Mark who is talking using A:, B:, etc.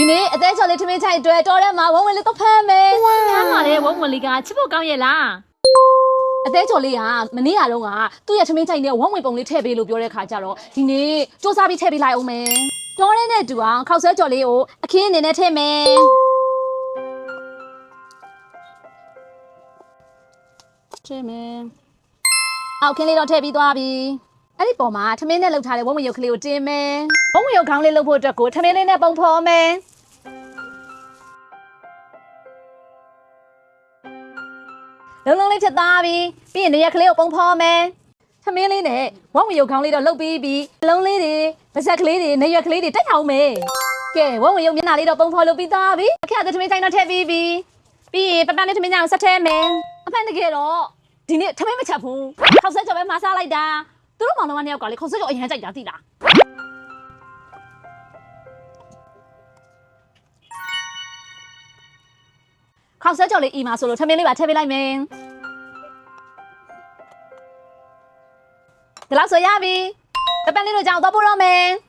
A: ဒီနေ့အသေးချော်လေးထမင်းချိုင်အတွက်တော်ထဲမှာဝုံဝင်လေးတော့ဖမ်းမယ်။
B: ဖမ်းပါလေဝုံဝင်လေးကချစ်ဖို့ကောင်းရဲ့လား
A: အသေးချော်လေးကမနေ့ကတော့ကသူ့ရဲ့ထမင်းချိုင်နဲ့ဝုံဝင်ပုံလေးထည့်ပေးလို့ပြောတဲ့ခါကျတော့ဒီနေ့စူးစမ်းပြီးထည့်ပေးလိုက်အောင်မယ်။တော်ထဲနဲ့တူအောင်ခောက်ဆွဲကြော်လေးကိုအခင်းအနေနဲ့ထည့်မယ်။ထည့်မယ်။အောက်ခင်းလေးတော့ထည့်ပြီးသွားပြီ။အဲ့ဒီပေါ်မှာထမင်းနဲ့လှုပ်ထားတဲ့ဝုံဝင်ရုပ်ကလေးကိုတင်းမယ်။ဝုံဝင်ရုပ်ခေါင်းလေးလှုပ်ဖို့အတွက်ကိုထမင်းလေးနဲ့ပုံဖော်မယ်။လုံးလေးချက်သားပြီးရင်နေရကလေးကိုပုံဖော်မယ်။သမင်းလေးနဲ့ဝုံဝင်ရုပ်ခေါင်းလေးတော့လှုပ်ပြီးလုံးလေးတွေပါဇက်ကလေးတွေနေရကလေးတွေတက်အောင်မယ်။ကဲဝုံဝင်ရုပ်မျက်နှာလေးတော့ပုံဖော်လုပ်ပြီးသားပြီ။အခက်အခဲသမင်းတိုင်းတော့ထည့်ပြီးရင်ပပလေးသမင်းကြောင်ဆက်ထဲမယ်။အဖန်တကယ်တော့ဒီနေ့သမင်းမချက်ဘူး။ခောက်ဆက်ကြော်ပဲမစားလိုက်တာ။သူတို့မောင်နှမနှစ်ယောက်ကလေခောက်ဆက်ကြော်အရင်ကြိုက်တာသိလား။ခောက်ဆက်ကြော်လေးအီမှာဆိုလို့ထမင်းလေးပါထည့်ပေးလိုက်မယ်။ဒီလောက်ဆိုရပြီ။ပပလေးတို့ကြောင်တော့ပို့တော့မယ်။